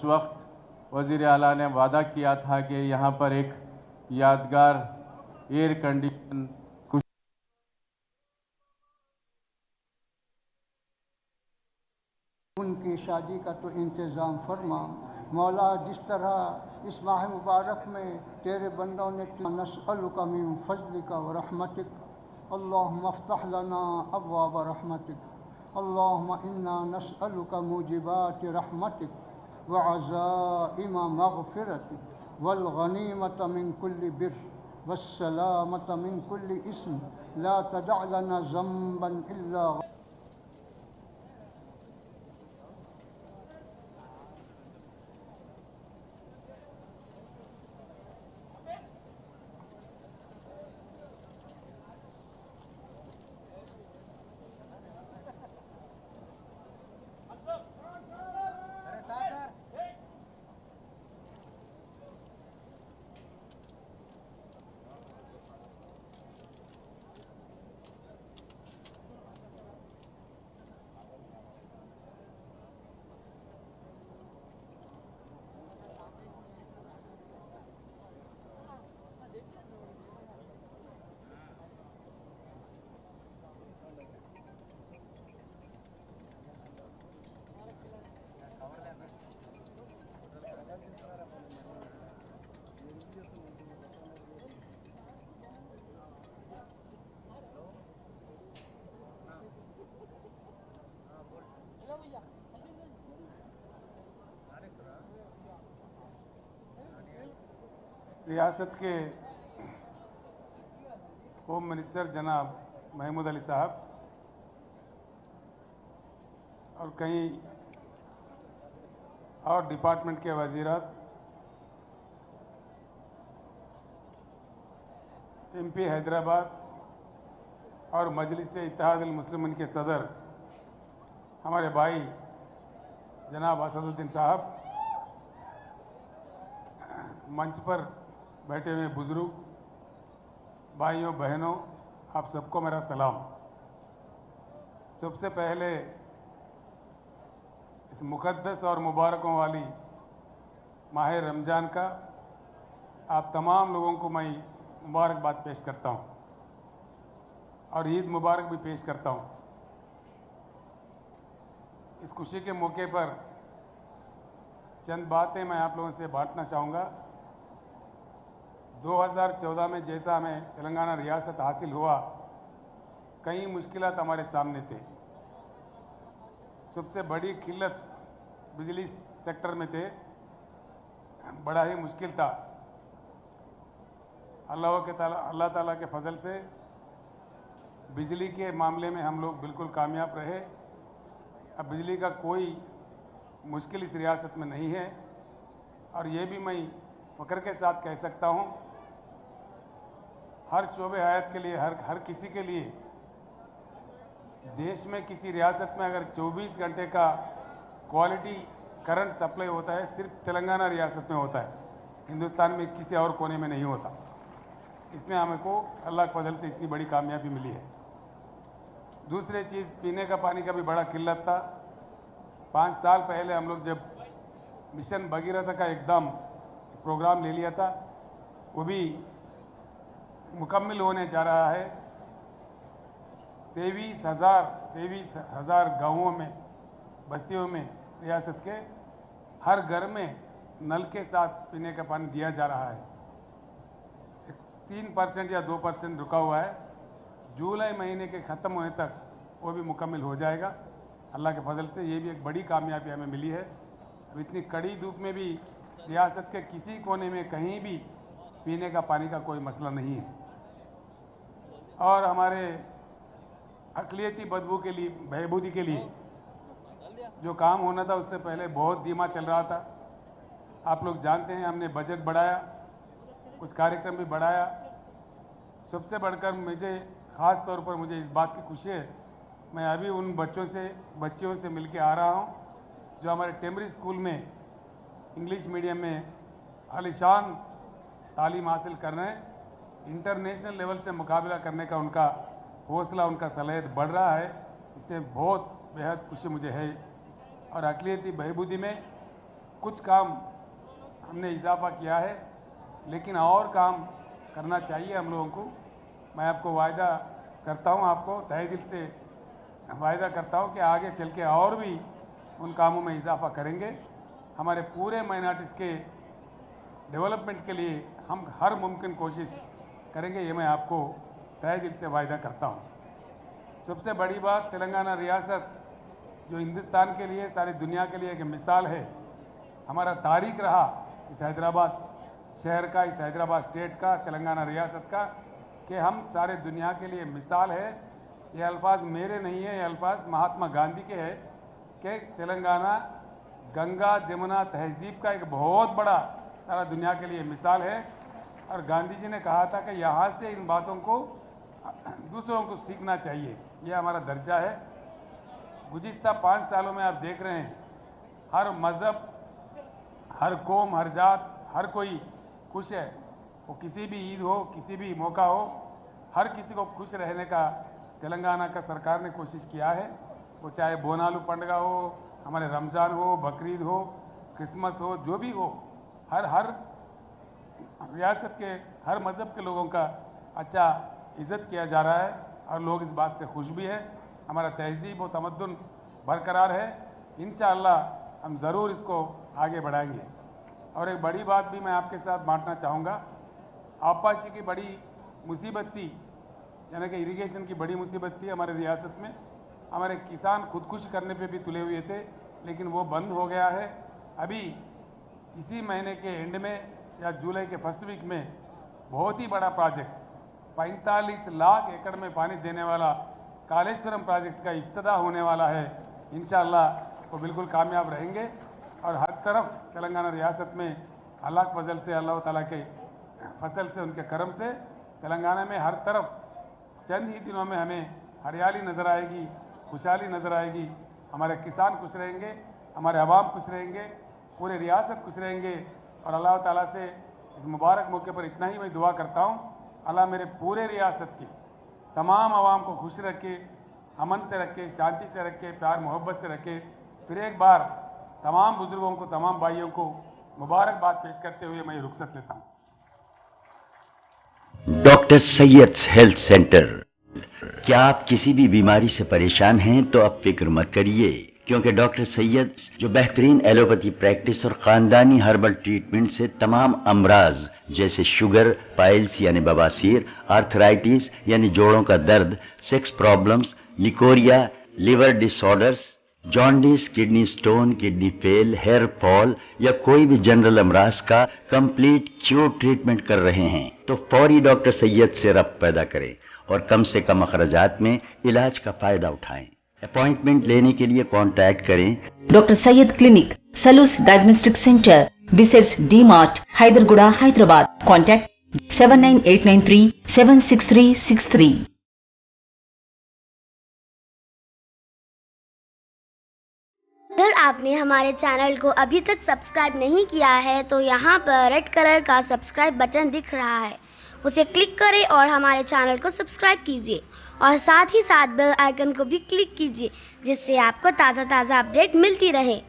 उस वक्त वज़ीर आला ने वादा किया था कि यहाँ पर एक यादगार एयर कंडीशन उनकी शादी का तो इंतज़ाम फरमा मौला। जिस तरह इस माह मुबारक में तेरे बंदों ने नस्अलुका मिन फज़लिका व रहमतिक अल्लाहुम्मा अफ्तह लना अब्वाब रहमतिक अल्लाहुम्मा इन्ना नस्अलुका मूजिबाति रहमतिक व अज़ाइम मग़फ़िरतिक वल गनीमत मिन कुल्लि बिर वस्सलामत मिन कुल्लि इस्म ला तदअ लना ज़ंबन इल्ला। रियासत के होम मिनिस्टर जनाब महमूद अली साहब और कई और डिपार्टमेंट के वज़ीरात, MP हैदराबाद और मजलिस इत्तेहादुल मुस्लिमीन के सदर हमारे भाई जनाब असदुद्दीन साहब, मंच पर बैठे हुए बुजुर्ग भाइयों बहनों, आप सबको मेरा सलाम। सबसे पहले इस मुक़द्दस और मुबारकों वाली माह रमज़ान का आप तमाम लोगों को मैं मुबारकबाद पेश करता हूँ और ईद मुबारक भी पेश करता हूँ। इस खुशी के मौके पर चंद बातें मैं आप लोगों से बांटना चाहूँगा। 2014 में जैसा हमें तेलंगाना रियासत हासिल हुआ, कई मुश्किलात हमारे सामने थे। सबसे बड़ी किल्लत बिजली सेक्टर में थे, बड़ा ही मुश्किल था। अल्लाह ताला के फजल से बिजली के मामले में हम लोग बिल्कुल कामयाब रहे। अब बिजली का कोई मुश्किल इस रियासत में नहीं है और ये भी मैं फ़ख्र के साथ कह सकता हूँ, हर शोबे हयात के लिए, हर किसी के लिए देश में किसी रियासत में अगर 24 घंटे का क्वालिटी करंट सप्लाई होता है, सिर्फ तेलंगाना रियासत में होता है, हिंदुस्तान में किसी और कोने में नहीं होता। इसमें हमको अल्लाह के फजल से इतनी बड़ी कामयाबी मिली है। दूसरी चीज़, पीने का पानी का भी बड़ा किल्लत था। 5 साल पहले हम लोग जब मिशन भगीरथ का एकदम प्रोग्राम ले लिया था, वो भी मुकम्मल होने जा रहा है। 23,000 गाँवों में, बस्तियों में रियासत के हर घर में नल के साथ पीने का पानी दिया जा रहा है। 3% या 2% रुका हुआ है। जुलाई महीने के ख़त्म होने तक वो भी मुकम्मल हो जाएगा। अल्लाह के फजल से ये भी एक बड़ी कामयाबी हमें मिली है। अब इतनी कड़ी धूप में भी रियासत के किसी कोने में कहीं भी पीने का पानी का कोई मसला नहीं है। और हमारे अक़लियती बदबू के लिए, बहबूदी के लिए जो काम होना था उससे पहले बहुत धीमा चल रहा था। आप लोग जानते हैं, हमने बजट बढ़ाया, कुछ कार्यक्रम भी बढ़ाया। सबसे बढ़कर मुझे ख़ास तौर पर मुझे इस बात की खुशी है, मैं अभी उन बच्चियों से मिल के आ रहा हूँ जो हमारे टेमरी स्कूल में इंग्लिश मीडियम में आलीशान तालीम हासिल कर रहे हैं। इंटरनेशनल लेवल से मुकाबला करने का उनका हौसला, उनका सलाहियत बढ़ रहा है। इससे बहुत बेहद खुशी मुझे है। और अक़लियती बहबूदी में कुछ काम हमने इजाफा किया है, लेकिन और काम करना चाहिए हम लोगों को। मैं आपको वायदा करता हूँ, आपको तहे दिल से वायदा करता हूँ कि आगे चल के और भी उन कामों में इजाफा करेंगे। हमारे पूरे माइनॉरिटीज़ के डेवलपमेंट के लिए हम हर मुमकिन कोशिश करेंगे, ये मैं आपको तहे दिल से वायदा करता हूँ। सबसे बड़ी बात, तेलंगाना रियासत जो हिंदुस्तान के लिए, सारी दुनिया के लिए एक मिसाल है। हमारा तारीख रहा इस हैदराबाद शहर का, इस हैदराबाद स्टेट का, तेलंगाना रियासत का, कि हम सारे दुनिया के लिए मिसाल है। ये अल्फाज मेरे नहीं है, ये अल्फाज महात्मा गांधी के हैं कि तेलंगाना गंगा जमुना तहजीब का एक बहुत बड़ा सारा दुनिया के लिए मिसाल है। और गांधी जी ने कहा था कि यहाँ से इन बातों को दूसरों को सीखना चाहिए, यह हमारा दर्जा है। गुज़िस्ता 5 सालों में आप देख रहे हैं, हर मज़हब, हर कौम, हर जात, हर कोई खुश है। वो किसी भी ईद हो, किसी भी मौका हो, हर किसी को खुश रहने का तेलंगाना का सरकार ने कोशिश किया है। वो चाहे बोनालू पंडगा हो, हमारे रमज़ान हो, बकरीद हो, क्रिसमस हो, जो भी हो, हर रियासत के हर मज़हब के लोगों का अच्छा इज़्ज़त किया जा रहा है और लोग इस बात से खुश भी हैं। हमारा तहज़ीब और तमद्दुन बरकरार है। इंशाअल्लाह हम ज़रूर इसको आगे बढ़ाएंगे। और एक बड़ी बात भी मैं आपके साथ बांटना चाहूँगा। आपाशी की बड़ी मुसीबत थी, यानी कि इरिगेशन की बड़ी मुसीबत थी हमारे रियासत में। हमारे किसान खुदकुशी करने पे भी तुले हुए थे, लेकिन वो बंद हो गया है। अभी इसी महीने के एंड में या जुलाई के फर्स्ट वीक में बहुत ही बड़ा प्रोजेक्ट 45 लाख एकड़ में पानी देने वाला कालेश्वरम प्रोजेक्ट का इफ्तिताह होने वाला है। इंशाअल्लाह वो बिल्कुल कामयाब रहेंगे और हर तरफ तेलंगाना रियासत में अल्लाह के फजल से, अल्लाह ताला के फसल से, उनके करम से तेलंगाना में हर तरफ चंद ही दिनों में हमें हरियाली नज़र आएगी, खुशहाली नज़र आएगी। हमारे किसान खुश रहेंगे, हमारे अवाम खुश रहेंगे, पूरे रियासत खुश रहेंगे। और अल्लाह ताला से इस मुबारक मौके पर इतना ही मैं दुआ करता हूँ, अल्लाह मेरे पूरे रियासत की तमाम आवाम को खुश रखे, अमन से रखे, शांति से रखे, प्यार मोहब्बत से रखे। फिर एक बार तमाम बुजुर्गों को, तमाम भाइयों को मुबारकबाद पेश करते हुए मैं रुखसत लेता हूँ। Doctor Syed health centre. क्या आप किसी भी बीमारी से परेशान हैं तो अब फिक्र मत करिए, क्योंकि डॉक्टर सैयद जो बेहतरीन एलोपैथी प्रैक्टिस और ख़ानदानी हर्बल ट्रीटमेंट से तमाम अमराज जैसे शुगर, पाइल्स यानी बवासीर, आर्थराइटिस यानी जोड़ों का दर्द, sex problems, leucorrhoea, liver disorders, jaundice, kidney stone, kidney fail, hair fall या कोई भी जनरल अमराज का कंप्लीट क्योर ट्रीटमेंट कर रहे हैं, तो फौरी डॉक्टर सैयद से रब्त पैदा करें और कम से कम अखराजात में इलाज का फायदा उठाएं। अपॉइंटमेंट लेने के लिए कांटेक्ट करें doctor Syed clinic, Salus diagnostic centre, बिसेट्स D Mart, Haidarguda, Hyderabad. Contact 79893 76363। अगर आपने हमारे चैनल को अभी तक सब्सक्राइब नहीं किया है तो यहाँ पर रेड कलर का सब्सक्राइब बटन दिख रहा है, उसे क्लिक करें और हमारे चैनल को सब्सक्राइब कीजिए और साथ ही साथ बेल आइकन को भी क्लिक कीजिए, जिससे आपको ताज़ा अपडेट मिलती रहे।